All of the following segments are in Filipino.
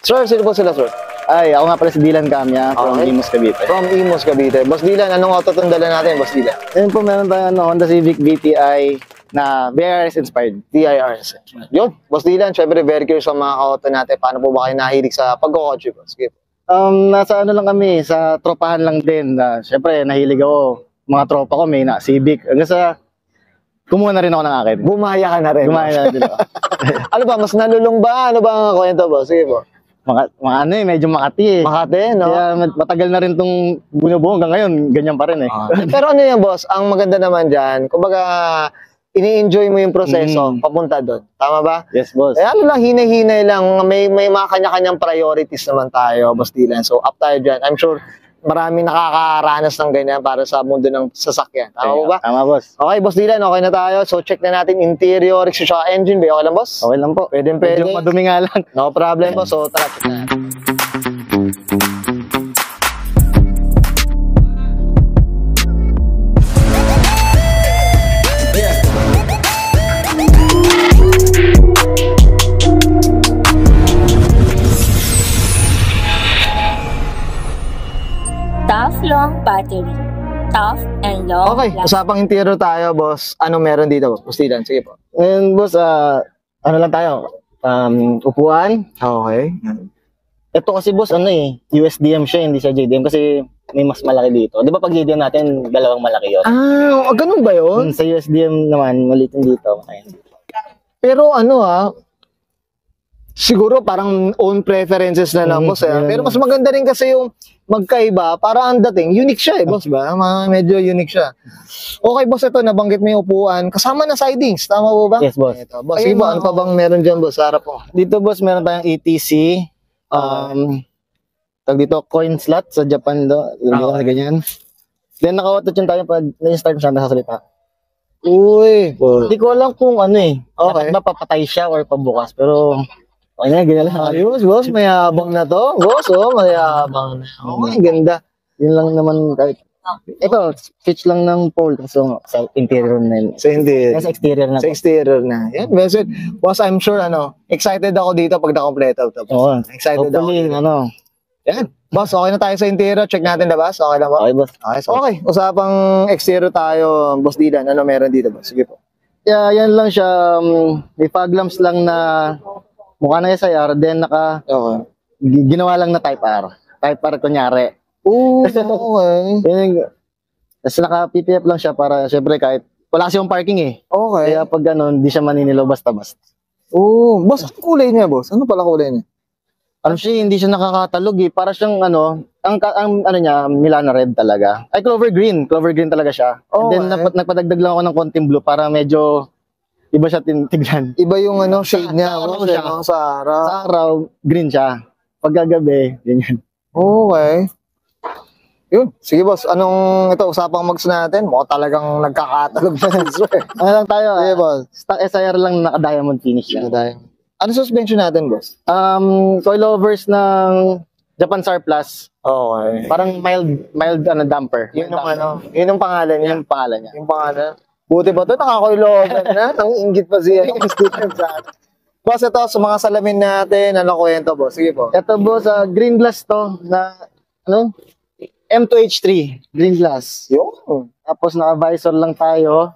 Sir, sino po sila, sir? Ay, ako nga pala si Dylan Camia from Imus, Cavite. From Imus, Cavite. Boss Dylan, anong auto itong dala natin, Boss Dylan? Ngayon po meron tayong Honda Civic VTI na VRS inspired. TIRS. Yun, Boss Dylan, syempre very curious sa mga auto natin. Paano po ba kayo nahilig sa pagkakotse, Boss? Sige po. Nasa ano lang kami, sa tropahan lang din. Syempre, nahilig ako. Mga tropa ko may na Civic. Hanggang sa kumuha na rin ako ng akin. Bumaya ka na rin. Gumaya na din ako. Ano ba, mas nalulung ba? Ano ba ang kwento, Boss? Sige po. Mga ano medyo Makati eh. Makati, no? Kaya matagal na rin itong bunubuo hanggang ngayon, ganyan pa rin eh. Pero ano yan, boss? Ang maganda naman dyan, kumbaga, ini-enjoy mo yung proseso papunta doon. Tama ba? Yes, boss. Eh, ano lang, hinay-hinay lang. May mga kanya-kanyang priorities naman tayo, Boss Dylan. So, up tayo dyan. I'm sure maraming nakakaranas ng ganyan para sa mundo ng sasakyan. Tama ba? Tama, boss. Okay, Boss Dylan, okay na tayo. So, check na natin interior, tsaka engine. Okay lang, boss? Okay lang po. Pwede. Medyo madumi nga lang. No problem, boss. So, tara, check na. Tough long battery. Tough and long. Okay, usapang interior tayo, boss. Ano meron dito, Boss Dylan? Sige po. Ngayon, boss, ano lang tayo? Upuan. Okay. Ito kasi, boss, ano eh, USDM siya, hindi siya JDM kasi may mas malaki dito. Di ba pag JDM natin, dalawang malaki yun? Ganun ba yun? Sa USDM naman, malitin dito. Ayun. Pero ano siguro parang own preferences na lang, boss. Pero mas maganda rin kasi yung magkaiba, para ang dating, unique siya boss ba? Medyo unique siya. Okay, boss, ito, nabanggit mo yung upuan. Kasama na sidings, tama po ba? Yes, boss. Ito, boss. Sige po, ano pa bang meron dyan, boss? Harap po. Dito, boss, meron tayong ATC. Tag dito, coin slot sa Japan do. Yung ganyan. Then, naka-auto tune tayo pag na-start siya, nasasalita. Uy. Hindi ko alam kung ano eh. Okay. Mapapatay siya or pabukas. Pero, okay na, ganyan lang. Ayos, boss. Mayabang na to. Boss, mayabang na. Okay, ganda. Yun lang naman kahit. Ito, switch lang ng pole. So, sa interior na yun. Sa interior. Sa exterior na. Sa exterior na. Yan, message. Boss, I'm sure, excited ako dito pag na-complete ito. Oo. Excited hopefully, ako. Yan. Boss, okay na tayo sa interior. Check natin na, boss. Okay lang ba? Okay, boss. Okay, so okay. Usapang exterior tayo, Boss Dylan. Ano meron dito, boss? Sige po. Yeah, yan lang siya. May fog lamps lang na mukha na SIR. Then, ginawa lang na Type R. Type R, kunyari. Okay. Tapos naka-PPF lang siya para, syempre, kahit wala kasi yung parking eh. Okay. Kaya pag gano'n, hindi siya maninilaw basta-basta. Boss, ano kulay niya, boss? Ano pala kulay niya? Hindi siya nakakatalog eh. Para siyang ang ano niya, Milano red talaga. Ay, clover green talaga siya. And then nagpadagdag lang ako ng konting blue para medyo iba siya tignan. Iba yung shade niya. Sa araw. Sa araw, green siya. Pag gagabi, ganyan. Okay. Yun. Sige, boss. Anong usapang mags natin? Mukhang talagang nagkakatalog na. Ano lang tayo? Okay, boss. Stock SIR lang naka-diamond finish yan. Ano suspension natin, boss? Coilovers ng Japan SAR Plus. Okay. Parang mild damper. Yun ang pangalan niya. Yung pangalan niya. Yung pangalan. Buti ba ito? Nakakoilover na. Ang inggit pa siya. Boss, ito, sa mga salamin natin, ano kwento, boss? Sige po. Ito, boss, green glass to na, M2H3. Green glass. Yun. Tapos naka-visor lang tayo.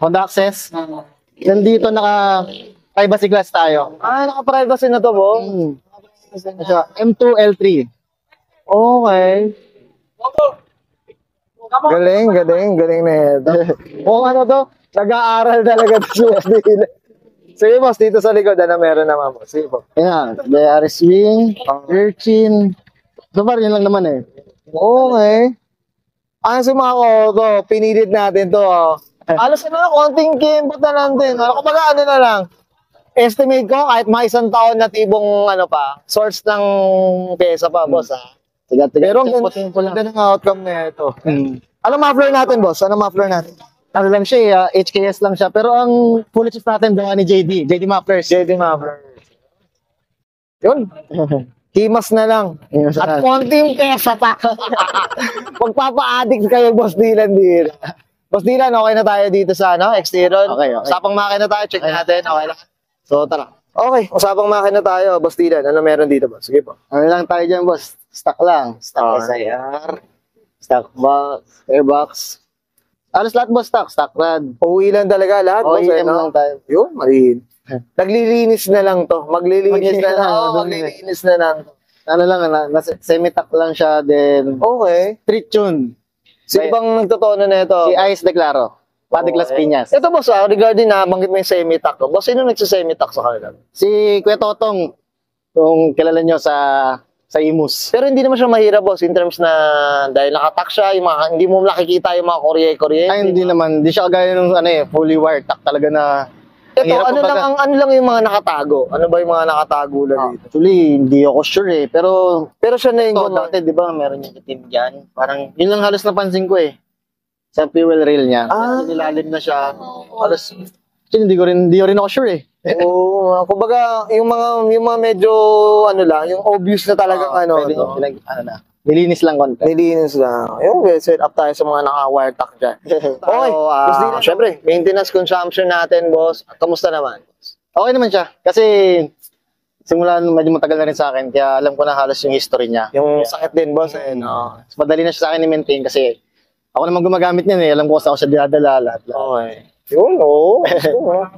Honda Access. Nandito privacy glass tayo. Naka-privacy na to, boss. M2L3. Okay. Galing na ito. Nag-aaral talaga ito si Boss Dylan. Sige, boss, dito sa likod, meron naman, boss. Sige po. Ayan, DRS wing, rear chin. So far, yun lang naman eh. Okay. Sa mga auto, pinilit natin to. Alas konting kimbot na lang din. Kumbaga, na lang. Estimate ko, kahit mga 1 taon na tibong, source ng pyesa pa, boss, Pero ang ganda ng outcome na ito. Ano muffler natin, boss? Ano muffler natin? Ano lang siya, HKS lang siya. Pero ang full chips natin gawa ni JD Mufflers. JD Mufflers. Yun. Himas na lang. At konting pesa pa. Magpapa-addict kayo, Boss Dylan dito. Boss Dylan, okay na tayo dito sa exterior. Okay. Sapang makina tayo, check natin. Okay lang. So, tara. Okay, usapang makina tayo, Boss Dylan. Ano meron dito, boss? Sige po. Ano lang tayo dyan, boss? Stock lang. Stock Okay. SIR, stock box, airbox. Alos lahat, boss, stock. Stock rod. Uwi lang talaga lahat, boss. OEM lang tayo. Yun, malin. Naglilinis na lang to. Maglilinis na lang. Oo, maglilinis na lang. Ano lang, semi-tack lang siya, then Okay. street tune. Sino bang nagtotono na ito? Si Ice Declaro. Padre Las Piñas. Ito, boss, regarding na, banggit mo yung semi-tack. Boss, sino nagsa-semi-tack sa kanila? Si Kuya Totong, kung kilala nyo sa Imus. Pero hindi naman siya mahirap, boss, in terms na dahil nakatak siya, yung mga, hindi mo nakikita yung mga korye-korye. Ay, hindi naman. Hindi siya kagaya ng fully wired tack talaga na. Ito, hirap ano kumbaga. lang, ano lang yung mga nakatago? Ano ba yung mga nakatago lang dito? Actually, hindi ako sure eh. Pero, Pero siya na yung ito, dati, di ba, meron yung itim dyan. Parang, yun lang halos napansin ko eh. Sa fuel rail niya. Nilalim na siya. Halos, actually, hindi ko rin ako sure eh. Oo, kumbaga, yung mga medyo, ano lang, yung obvious na talagang Pwede, nilinis lang konti. nilinis lang. Yung set up tayo sa mga naka-wire tack dyan. Okay, boss Dylan, syempre, maintenance consumption natin, boss. Kamusta naman? Okay naman siya. Kasi, simula medyo matagal na rin sa akin. Kaya alam ko na halos yung history niya. Yung sakit din, boss, eh, no? Madali na siya sa akin i-maintain kasi ako naman gumagamit niyan eh. Alam ko kung saan ako siya dinadala lahat. Okay. Yun, oo.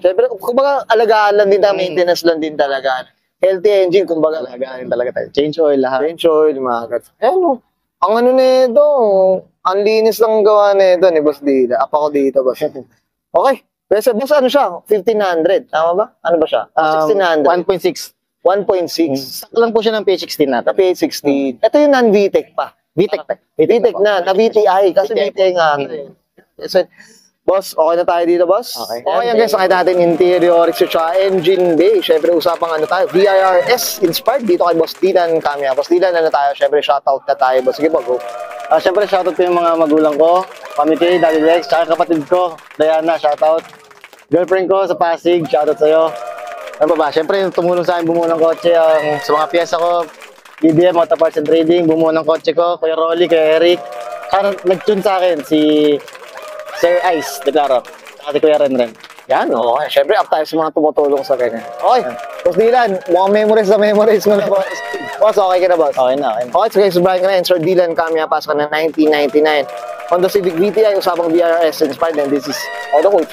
Syempre, kumbaga, alagaan lang din, maintenance lang din talaga. Healthy engine, kumbaga, Alagaan talaga tayo. Change oil, lahat. change oil, mga kat. Eh, no. Ang ano nito, ang linis lang gawa nito ni Boss Dila. Apa ko dito, boss. Okay. Pero boss, ano siya? 1,500. Tama ba? Ano ba siya? 1,600. 1.6. 1.6. Stock lang po siya ng PH16 natin. Na P16. Ito yung non-VTEC pa. VTEC. VTEC na. Na VTI. Kasi VTI nga. So, boss, okay na tayo dito, boss? Okay. Okay, yan guys. Sakay natin interior, extra engine bay. Siyempre, usapang ano tayo. VIRS inspired dito kay Boss Dylan Camia. Boss Dylan, ano tayo? Siyempre, shoutout na tayo, boss. Sige, go. Siyempre, shoutout ko yung mga magulang ko, Pamiti, Daddy Rex, tsaka kapatid ko, Diana, shoutout. Girlfriend ko sa Pasig, shoutout sa'yo. Ano pa ba? Siyempre, tumulong sa akin bumuo ng kotse, sa mga piyesa ko, BBM, Auto Parts and Trading, bumuo ng kotse ko, Kuya Rolly, Kuya Eric. Saka nag-tune sa akin, si Sir Ice, Declaro. Saka si Kuya Renren. Yan, okay. Siyempre, up tayo sa mga tumutulong sa kanya. Okay. Boss Dylan, mukhang memories mo na, boss. Boss, okay ka na, boss? Okay na. Okay, so guys, Brian ka na, and Sir Dylan Camia, pas ka na 1999. Honda Civic VTI, usapang VRS inspired, and this is Auto Coach.